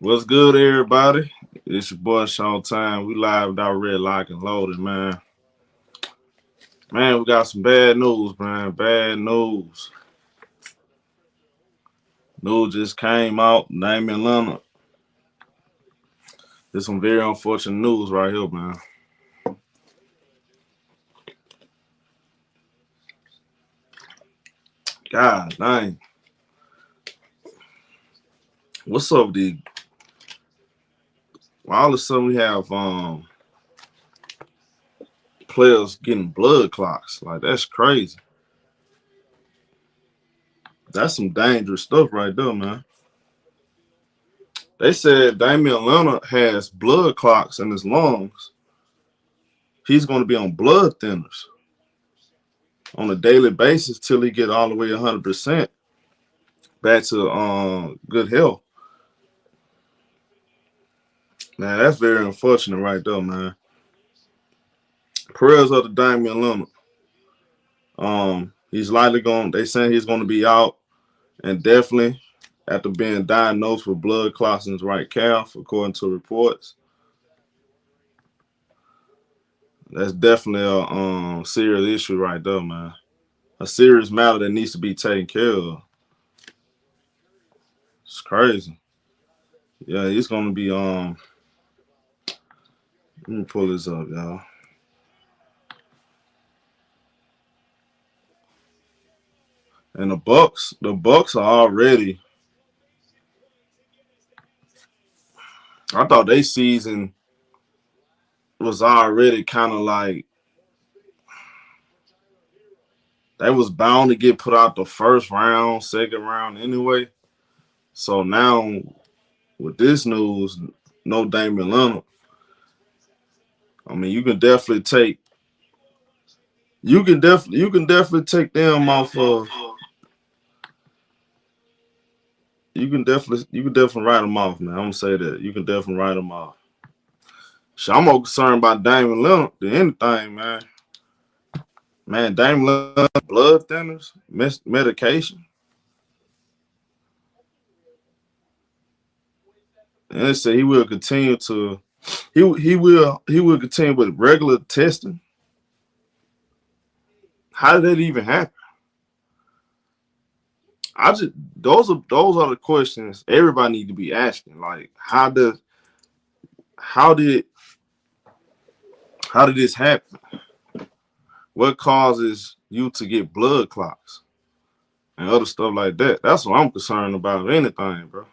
What's good, everybody? It's your boy Showtime. We live with our red lock and loaded, man. Man, we got some bad news, man. Bad news. News just came out. Damian Lillard. There's some very unfortunate news right here, man. God dang. What's up, D? All of a sudden we have players getting blood clots. Like that's crazy. That's some dangerous stuff right there, man. They said Damian Lillard has blood clots in his lungs. He's going to be on blood thinners on a daily basis till he get all the way 100% back to good health. Man, that's very unfortunate right there, man. Prayers of the Damian Lillard. He's likely going. They saying he's going to be out, and definitely after being diagnosed with blood clots in his right calf, according to reports. That's definitely a serious issue right there, man. A serious matter that needs to be taken care of. It's crazy. Yeah, it's gonna be let me pull this up, y'all. And the Bucks are already. I thought they season was already kind of like they was bound to get put out the first round, second round anyway. So now with this news, no Damian Lillard. I mean, you can definitely take them off of. You can definitely write them off, man. I'm gonna say that you can definitely write them off. So I'm more concerned about Damian Lillard than anything, man. Man, Damian Lillard, blood thinners, medication, and they say he will continue to he will continue with regular testing. How did that even happen? I just those are the questions everybody need to be asking. Like, how did how did this happen? What causes you to get blood clots and other stuff like that? That's what I'm concerned about. If anything, bro.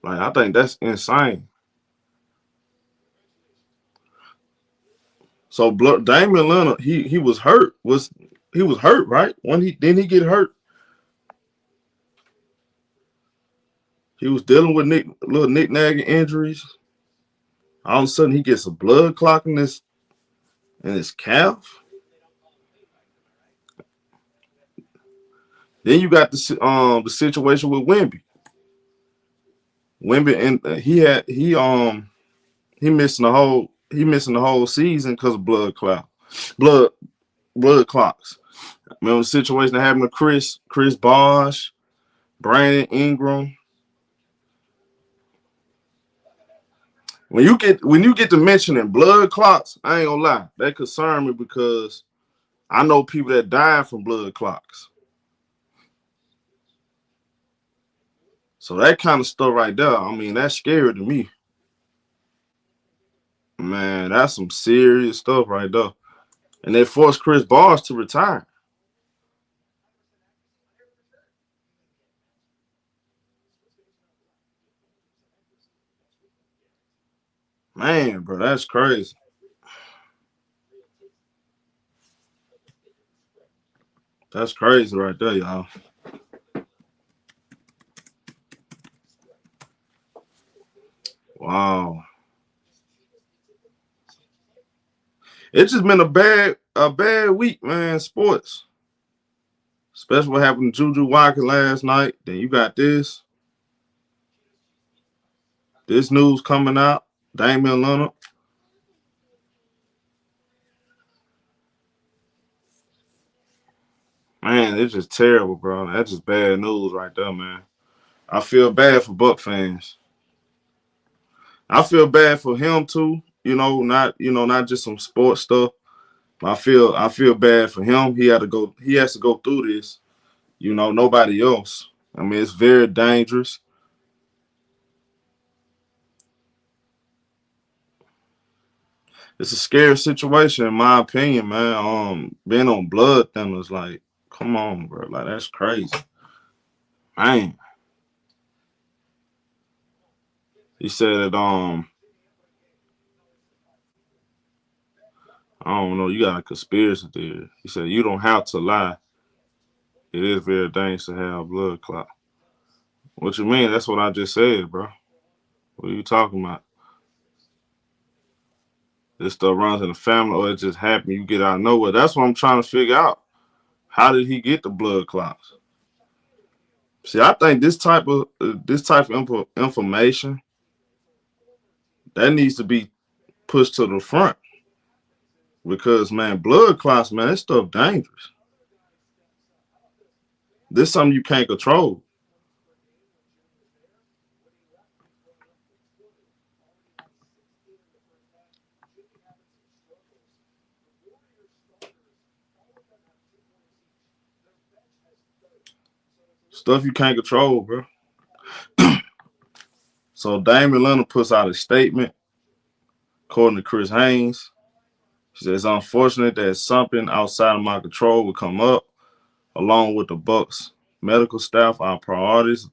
Like, I think that's insane. So, Damian Lillard, he was hurt. He was hurt, right? When he didn't he get hurt? He was dealing with little nagging injuries. All of a sudden, he gets a blood clot in his calf. Then you got the situation with Wemby. Wemby and he missing the whole season because of blood blood clots. Remember the situation that happened to Chris Bosh, Brandon Ingram. When you get to mentioning blood clots, I ain't gonna lie, that concern me because I know people that died from blood clots. So that kind of stuff right there, I mean, that's scary to me. Man, that's some serious stuff right there. And they forced Chris Bosh to retire. Man, bro, that's crazy. That's crazy right there, y'all. Wow. It's just been a bad week, man. Sports. Especially what happened to Juju Watkins last night. Then you got this news coming out. Damian Lillard. Man, it's just terrible, bro. That's just bad news right there, man. I feel bad for Buck fans. I feel bad for him too. Not just some sports stuff. I feel bad for him. He has to go through this. Nobody else. I mean, it's very dangerous. It's a scary situation in my opinion, man. Being on blood thinners, like, come on, bro. Like, that's crazy. Man. He said that I don't know, you got a conspiracy theory. He said you don't have to lie. It is very dangerous to have blood clot. What you mean? That's what I just said, bro. What are you talking about? This stuff runs in the family, or it just happened. You get out of nowhere. That's what I'm trying to figure out. How did he get the blood clots? See, I think this type of information that needs to be pushed to the front because, man, blood clots, man, that stuff dangerous. This is something you can't control. Stuff you can't control, bro. So Damian Lillard puts out a statement, according to Chris Haynes. He says, it's unfortunate that something outside of my control will come up. Along with the Bucks medical staff, our priorities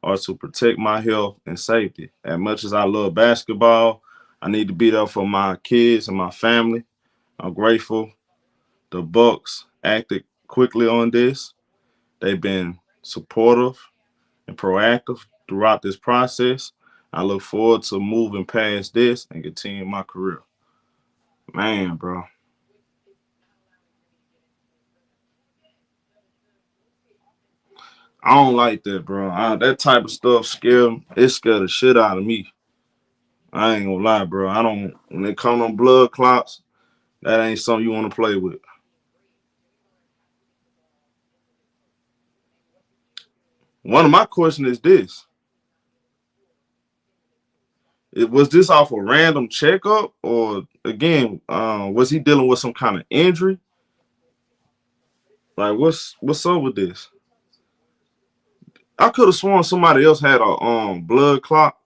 are to protect my health and safety. As much as I love basketball, I need to be there for my kids and my family. I'm grateful the Bucks acted quickly on this. They've been supportive and proactive throughout this process. I look forward to moving past this and continuing my career. Man, bro. I don't like that, bro. That type of stuff it scared the shit out of me. I ain't gonna lie, bro. I don't. When it comes on blood clots, that ain't something you want to play with. One of my questions is this: was this off a random checkup, or again, was he dealing with some kind of injury? Like, what's up with this? I could have sworn somebody else had a blood clot.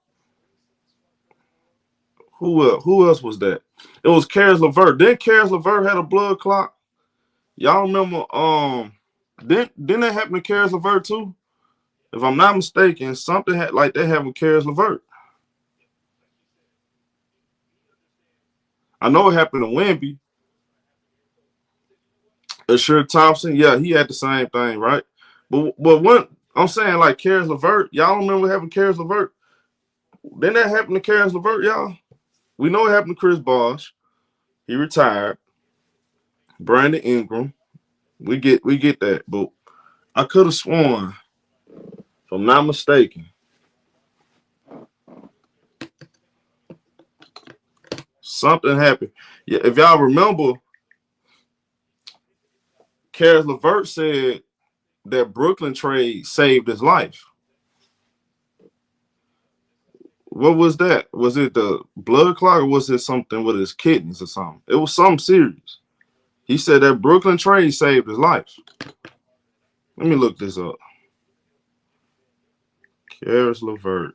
Who else was that? It was Caris LeVert. Then Caris LeVert had a blood clot. Y'all remember? Didn't that happen to Caris LeVert too? If I'm not mistaken, something had like that happened with Caris LeVert. I know it happened to Wemby. Asher Thompson, yeah, he had the same thing, right? But what I'm saying, like Caris LeVert, y'all remember what happened to Caris LeVert? Didn't that happen to Caris LeVert, y'all? We know it happened to Chris Bosh. He retired. Brandon Ingram. We get that, but I could have sworn, if I'm not mistaken, something happened. Yeah, if y'all remember, Caris LeVert said that Brooklyn trade saved his life. What was that? Was it the blood clot or was it something with his kidneys or something? It was something serious. He said that Brooklyn trade saved his life. Let me look this up. Caris LeVert.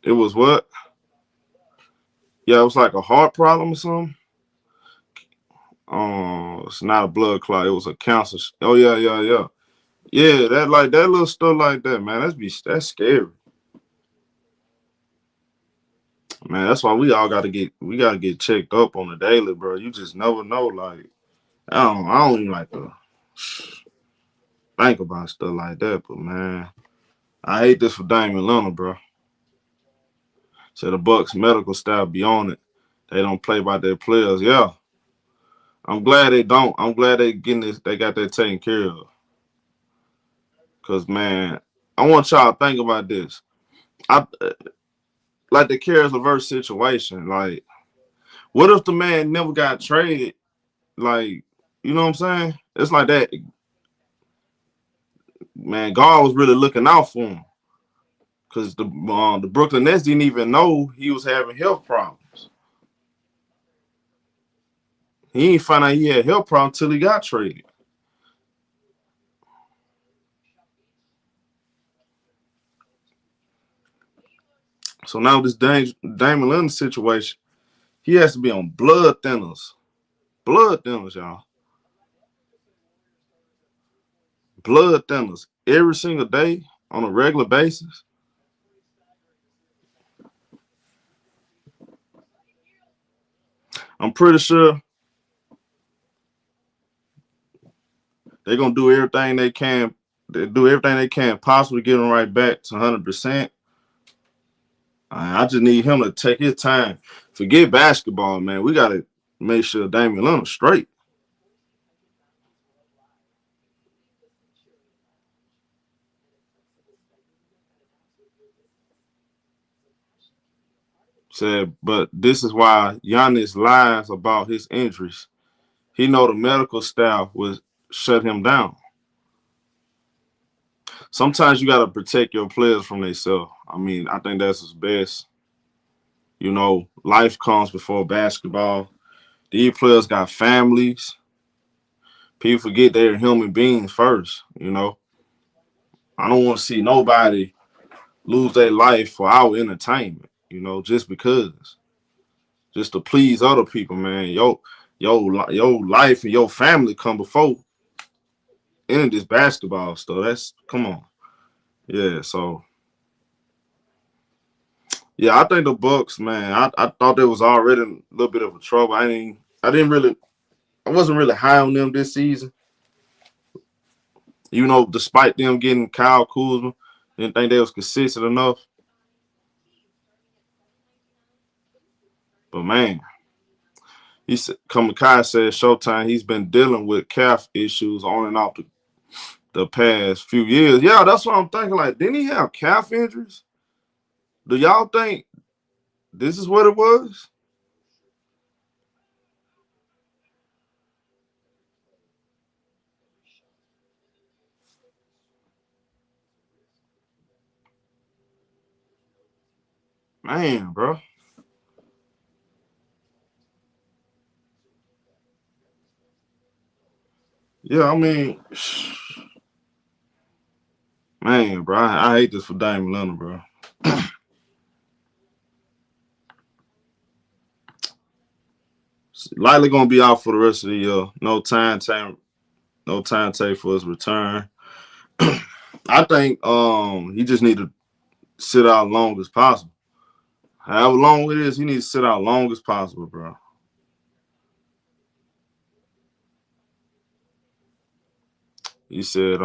It was what? Yeah, it was like a heart problem or something. It's not a blood clot. It was a cancer. Oh yeah. Yeah, that little stuff like that, man. That's scary, man. That's why we gotta get checked up on the daily, bro. You just never know. Like I don't even like to think about stuff like that, but man, I hate this for Damian Lillard, bro. So the Bucks medical staff be on it. They don't play by their players. Yeah, I'm glad they don't. I'm glad they getting this. They got that taken care of. Cause man, I want y'all to think about this. I like the Caris LeVert situation. Like, what if the man never got traded? Like, you know what I'm saying? It's like that. Man, God was really looking out for him because the Brooklyn Nets didn't even know he was having health problems. He didn't find out he had health problems until he got traded. So now this Damian Lillard situation, he has to be on blood thinners. Blood thinners, y'all. Blood thinners every single day on a regular basis. I'm pretty sure they're gonna do everything they can. They do everything they can possibly get him right back to 100%. I just need him to take his time. Forget basketball, man. We gotta make sure Damian Lillard straight. Said, but this is why Giannis lies about his injuries. He know the medical staff will shut him down. Sometimes you gotta protect your players from themselves. I mean, I think that's his best. You know, life comes before basketball. These players got families. People forget they're human beings first, you know. I don't want to see nobody lose their life for our entertainment, you know, just because. Just to please other people, man. Your life and your family come before any of this basketball stuff. That's come on. Yeah, so yeah, I think the Bucks, man, I thought they was already in a little bit of a trouble. I wasn't really high on them this season. You know, despite them getting Kyle Kuzma, didn't think they was consistent enough. But man, he said Kai said Showtime, he's been dealing with calf issues on and off the past few years. Yeah, that's what I'm thinking. Like, didn't he have calf injuries? Do y'all think this is what it was? Man, bro. Yeah, I mean, man, bro, I hate this for Damian Lillard, bro. Likely gonna be out for the rest of the year. No timetable for his return. I think he just need to sit out long as possible. However long it is, he needs to sit out long as possible, bro. He said,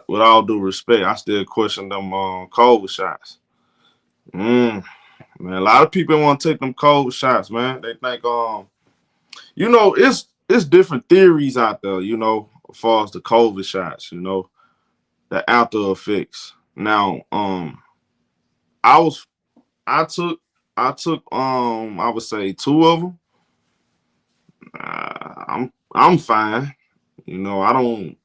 with all due respect, I still question them cold shots. Man, a lot of people want to take them cold shots, man. They think, you know, it's different theories out there, you know, as far as the COVID shots, you know, the after effects. Now, I was, I took, I would say two of them. I'm fine. You know, I don't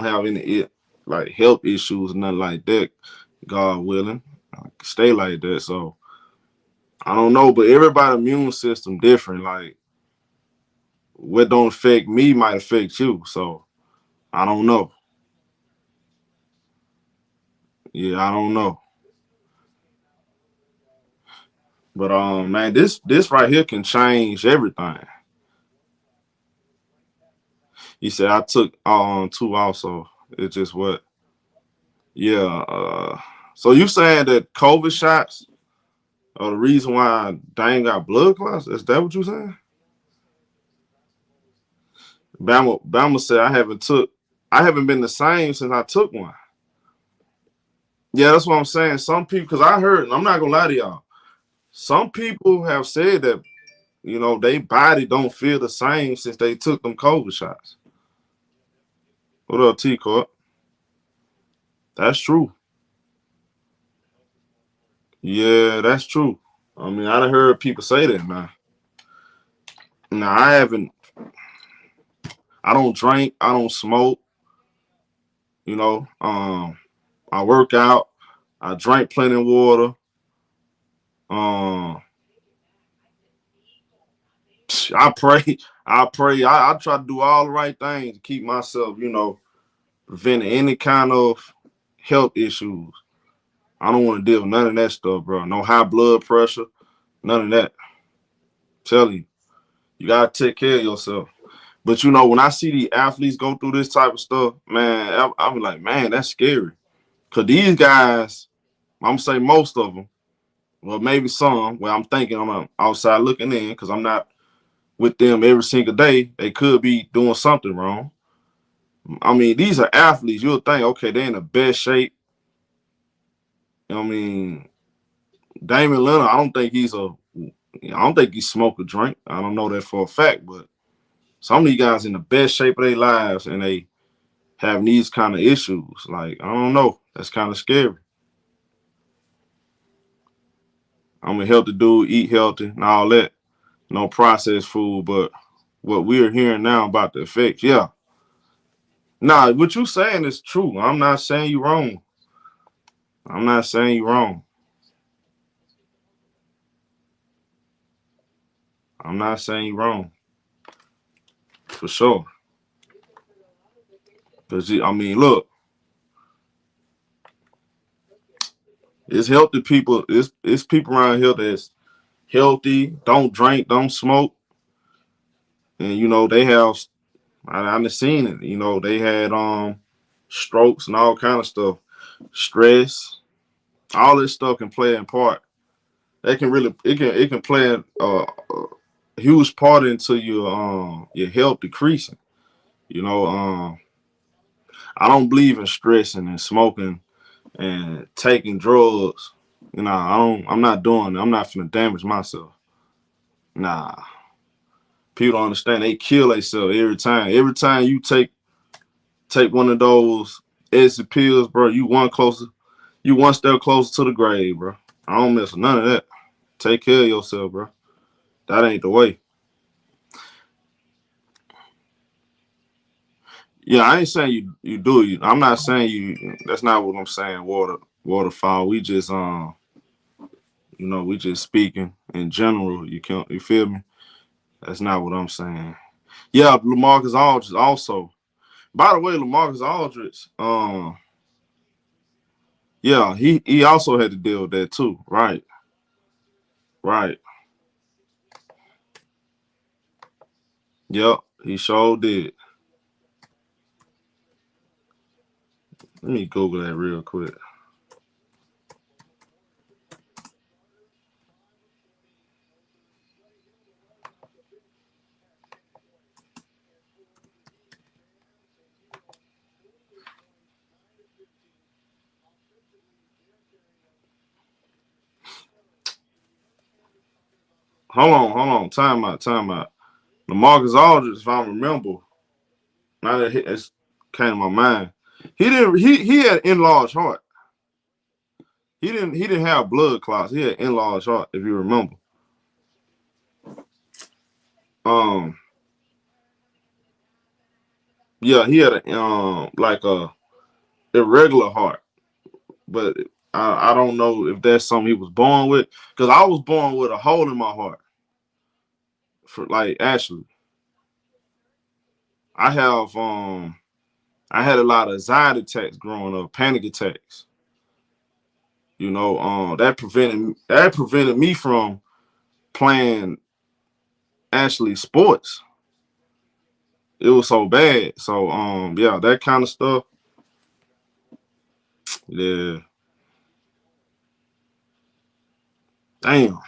have any like health issues, nothing like that. God willing, I can stay like that. So I don't know, but everybody's immune system different. Like what don't affect me might affect you. So I don't know. Yeah, I don't know. But man, this right here can change everything. He said I took two also. It's just what. Yeah. So you saying that COVID shots are the reason why Dame got blood clots? Is that what you saying? Bama said I haven't been the same since I took one. Yeah, that's what I'm saying. Some people, because I heard, and I'm not gonna lie to y'all, some people have said that you know their body don't feel the same since they took them COVID shots. What up, T Court? That's true. Yeah, that's true. I mean, I done heard people say that now. Now I haven't. I don't drink. I don't smoke. You know, I work out. I drink plenty of water. Um, I pray. I pray. I try to do all the right things to keep myself, preventing any kind of health issues. I don't want to deal with none of that stuff, bro. No high blood pressure, none of that. I'm telling you, you gotta take care of yourself. But when I see the athletes go through this type of stuff, man, I'm like, man, that's scary. Cause these guys, I'm gonna say most of them, well, maybe some. Well, I'm thinking I'm outside looking in because I'm not with them every single day. They could be doing something wrong. I mean, these are athletes. You'll think, okay, they're in the best shape. I mean, Damian Lillard, I don't think he smoke or drink. I don't know that for a fact, but some of these guys in the best shape of their lives and they having these kind of issues. Like, I don't know. That's kind of scary. I'm a healthy dude, eat healthy and all that. No processed food, but what we're hearing now about the effects, yeah. Nah, what you saying is true. I'm not saying you wrong. I'm not saying you wrong. I'm not saying you wrong. For sure. Because, I mean, look, it's healthy people. It's people around here that's healthy, don't drink, don't smoke. And, they have, I've seen it. They had strokes and all kind of stuff. Stress, all this stuff can play a part. It can play a huge part into your health decreasing. You know, um, I don't believe in stressing and smoking and taking drugs. I'm not doing it. I'm not finna damage myself. Nah. People don't understand. They kill themselves every time. Every time you take one of those acid pills, bro, you one step closer to the grave, bro. I don't mess with none of that. Take care of yourself, bro. That ain't the way. Yeah, I ain't saying you do it. I'm not saying you. That's not what I'm saying. Waterfall. We just we just speaking in general. You feel me? That's not what I'm saying. Yeah, LaMarcus Aldridge also. By the way, LaMarcus Aldridge, yeah, he also had to deal with that too. Right, right. Yep, he sure did. Let me Google that real quick. Hold on. Time out. LaMarcus Aldridge, if I remember, now that it's came to my mind, he didn't. He had enlarged heart. He didn't have blood clots. He had enlarged heart, if you remember. Um, yeah, he had like a irregular heart, but I don't know if that's something he was born with. Because I was born with a hole in my heart. For like actually, I have I had a lot of anxiety attacks growing up, panic attacks. That prevented me from playing actually sports. It was so bad. So yeah, that kind of stuff. Yeah. Damn.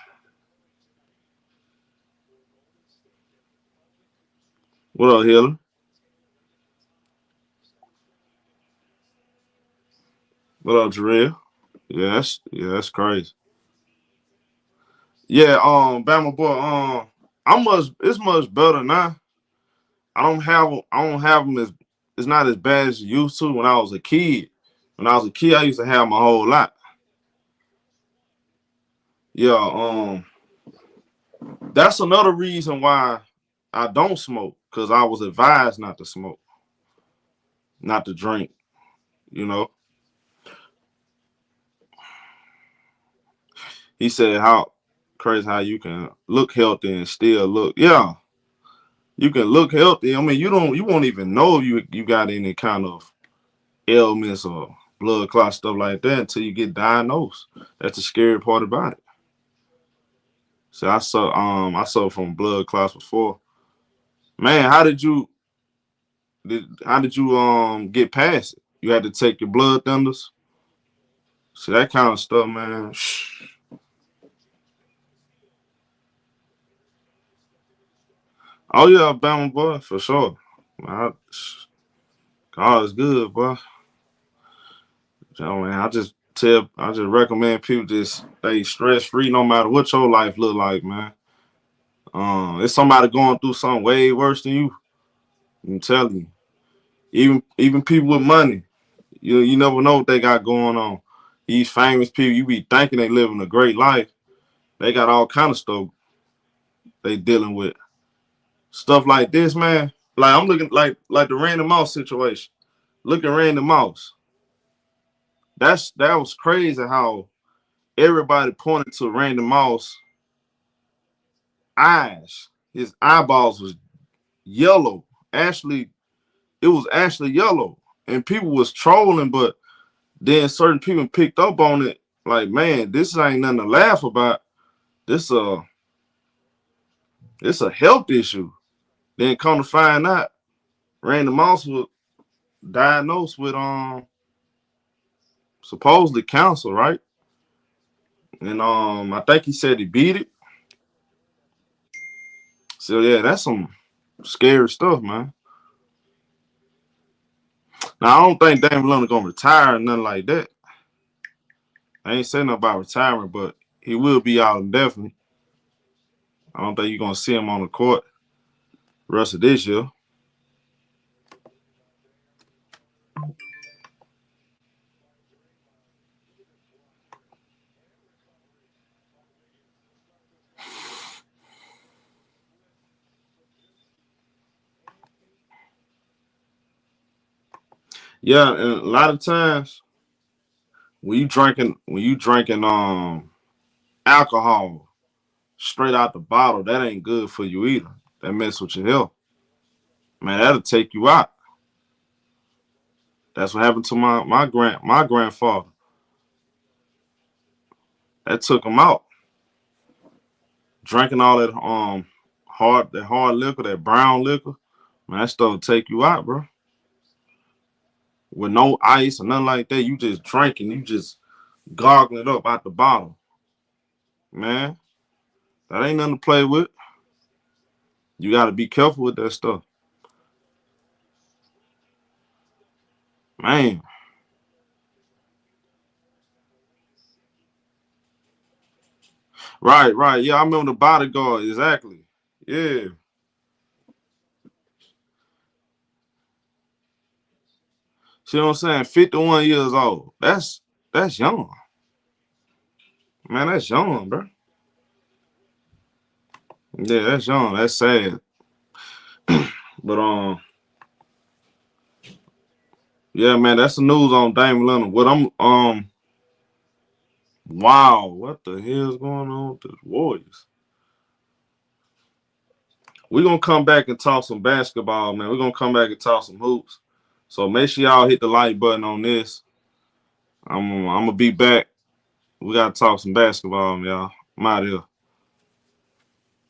What up, Hiller? What up, Jarrell? Yeah, that's crazy. Yeah, Bama boy, it's much better now. I don't have them as not as bad as it used to when I was a kid. When I was a kid, I used to have my whole lot. Yeah, that's another reason why I don't smoke, because I was advised not to smoke, not to drink, you know. He said how crazy how you can look healthy and still look. Yeah, you can look healthy. I mean, you won't even know you got any kind of ailments or blood clot stuff like that until you get diagnosed. That's the scary part about it. So I suffered from blood clots before. Man, how did you get past it? You had to take your blood thinners. See that kind of stuff, man. Oh yeah, Bama boy, for sure. God is good, boy. So, man, I just recommend people just stay stress free no matter what your life look like, man. It's somebody going through something way worse than you. I'm telling you. Even people with money, you never know what they got going on. These famous people, you be thinking they living a great life. They got all kind of stuff they dealing with. Stuff like this, man. Like I'm looking like the Randy Moss situation. Look at Randy Moss. That was crazy how everybody pointed to Randy Moss eyes. His eyeballs was yellow. Actually, it was actually yellow. And people was trolling, but then certain people picked up on it. Like, man, this ain't nothing to laugh about. This it's a health issue. Then come to find out, Randy Moss was diagnosed with supposedly cancer, right? And I think he said he beat it. So yeah, that's some scary stuff, man. Now I don't think Damian Lillard gonna retire or nothing like that. I ain't saying nothing about retirement, but he will be out indefinitely. I don't think you're gonna see him on the court the rest of this year. Yeah, and a lot of times when you drinking alcohol straight out the bottle, that ain't good for you either. That mess with your health. Man, that'll take you out. That's what happened to my grandfather. That took him out. Drinking all that hard liquor, that brown liquor, man, that stuff will take you out, bro. With no ice or nothing like that, you just drinking, you just gargling it up out the bottle. Man, that ain't nothing to play with. You gotta be careful with that stuff. Man. Right, right. Yeah, I remember the bodyguard, exactly. Yeah. See what I'm saying? 51 years old. That's young. Man, that's young, bro. Yeah, that's young. That's sad. But yeah, man, that's the news on Damian Lillard. What I'm wow, what the hell is going on with the Warriors? We're gonna come back and talk some basketball, man. We're gonna come back and talk some hoops. So make sure y'all hit the like button on this. I'm gonna be back. We gotta talk some basketball, y'all. I'm out here.